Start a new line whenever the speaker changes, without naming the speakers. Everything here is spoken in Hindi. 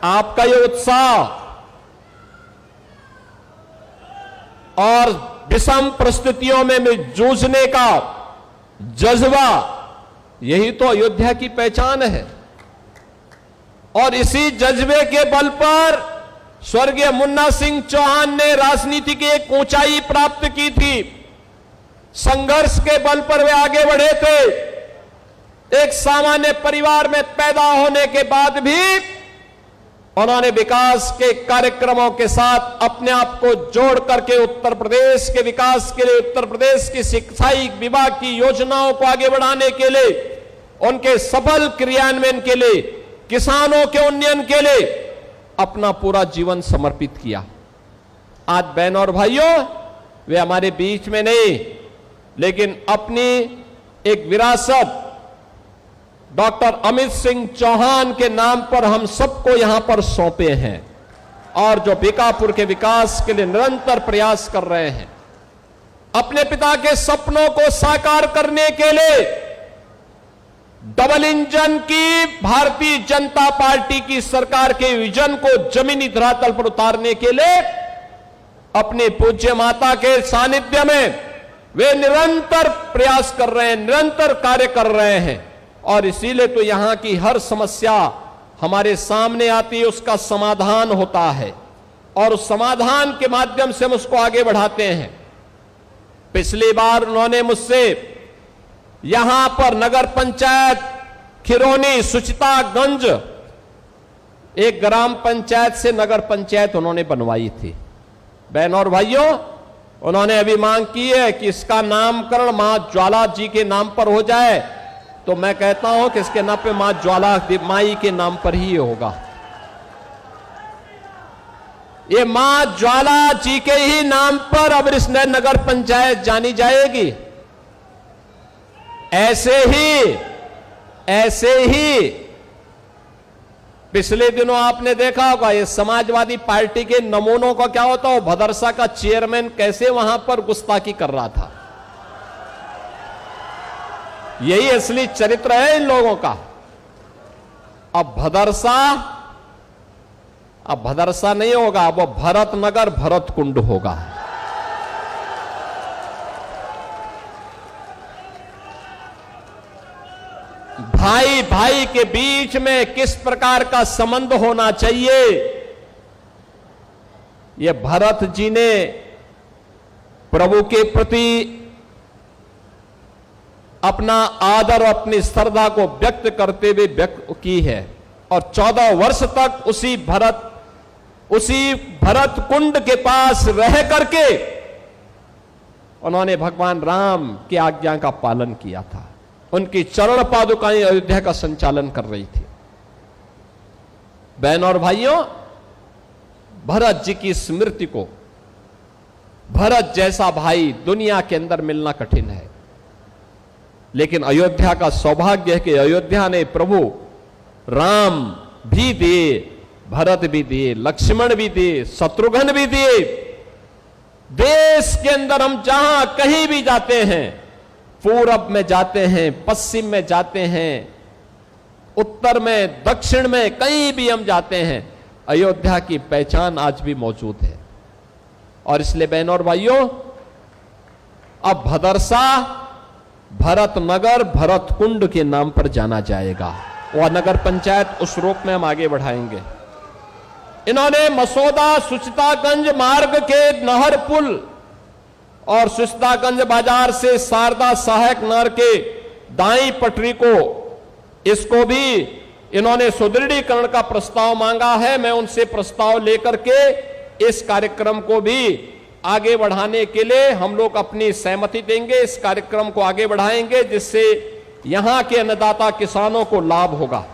आपका ये उत्साह और विषम परिस्थितियों में जूझने का जज्बा, यही तो अयोध्या की पहचान है। और इसी जज्बे के बल पर स्वर्गीय मुन्ना सिंह चौहान ने राजनीति की एक ऊंचाई प्राप्त की थी। संघर्ष के बल पर वे आगे बढ़े थे। एक सामान्य परिवार में पैदा होने के बाद भी उन्होंने विकास के कार्यक्रमों के साथ अपने आप को जोड़ करके उत्तर प्रदेश के विकास के लिए, उत्तर प्रदेश की शिक्षाई विभाग की योजनाओं को आगे बढ़ाने के लिए, उनके सफल क्रियान्वयन के लिए, किसानों के उन्नयन के लिए अपना पूरा जीवन समर्पित किया। आज बहन और भाइयों, वे हमारे बीच में नहीं, लेकिन अपनी एक विरासत डॉक्टर अमित सिंह चौहान के नाम पर हम सबको यहां पर सौंपे हैं, और जो बीकापुर के विकास के लिए निरंतर प्रयास कर रहे हैं। अपने पिता के सपनों को साकार करने के लिए डबल इंजन की भारतीय जनता पार्टी की सरकार के विजन को जमीनी धरातल पर उतारने के लिए अपने पूज्य माता के सानिध्य में वे निरंतर प्रयास कर रहे हैं, निरंतर कार्य कर रहे हैं। और इसीलिए तो यहां की हर समस्या हमारे सामने आती है, उसका समाधान होता है, और उस समाधान के माध्यम से हम उसको आगे बढ़ाते हैं। पिछली बार उन्होंने मुझसे यहां पर नगर पंचायत खिरोनी सुचितागंज, एक ग्राम पंचायत से नगर पंचायत उन्होंने बनवाई थी। बहन और भाइयों, उन्होंने अभी मांग की है कि इसका नामकरण मां ज्वाला जी के नाम पर हो जाए। तो मैं कहता हूं कि इसके नाम पे मां ज्वाला माई के नाम पर ही होगा। ये मां ज्वाला जी के ही नाम पर अब इस नगर पंचायत जानी जाएगी। ऐसे ही पिछले दिनों आपने देखा होगा, ये समाजवादी पार्टी के नमूनों का क्या होता है, भदरसा का चेयरमैन कैसे वहां पर गुस्ताखी कर रहा था। यही असली चरित्र है इन लोगों का। अब भदरसा नहीं होगा, अब भरत नगर भरत कुंड होगा। भाई भाई के बीच में किस प्रकार का संबंध होना चाहिए, ये भरत जी ने प्रभु के प्रति अपना आदर और अपनी श्रद्धा को व्यक्त करते हुए व्यक्त की है। और 14 वर्ष तक उसी भरत कुंड के पास रह करके उन्होंने भगवान राम की आज्ञा का पालन किया था। उनकी चरण पादुकाएं अयोध्या का संचालन कर रही थी। बहन और भाइयों, भरत जी की स्मृति को, भरत जैसा भाई दुनिया के अंदर मिलना कठिन है, लेकिन अयोध्या का सौभाग्य है कि अयोध्या ने प्रभु राम भी दिए, भरत भी दिए, लक्ष्मण भी दिए, शत्रुघ्न भी दिए। देश के अंदर हम जहां कहीं भी जाते हैं, पूरब में जाते हैं, पश्चिम में जाते हैं, उत्तर में, दक्षिण में, कहीं भी हम जाते हैं, अयोध्या की पहचान आज भी मौजूद है। और इसलिए बहनों और भाइयों, अब भदरसा भरत नगर भरत कुंड के नाम पर जाना जाएगा। वह नगर पंचायत उस रूप में हम आगे बढ़ाएंगे। इन्होंने मसौदा सुचितागंज मार्ग के नहर पुल और सुचितागंज बाजार से शारदा सहायक नहर के दाई पटरी को, इसको भी इन्होंने सुदृढ़ीकरण का प्रस्ताव मांगा है। मैं उनसे प्रस्ताव लेकर के इस कार्यक्रम को भी आगे बढ़ाने के लिए हम लोग अपनी सहमति देंगे, इस कार्यक्रम को आगे बढ़ाएंगे, जिससे यहां के अन्नदाता किसानों को लाभ होगा।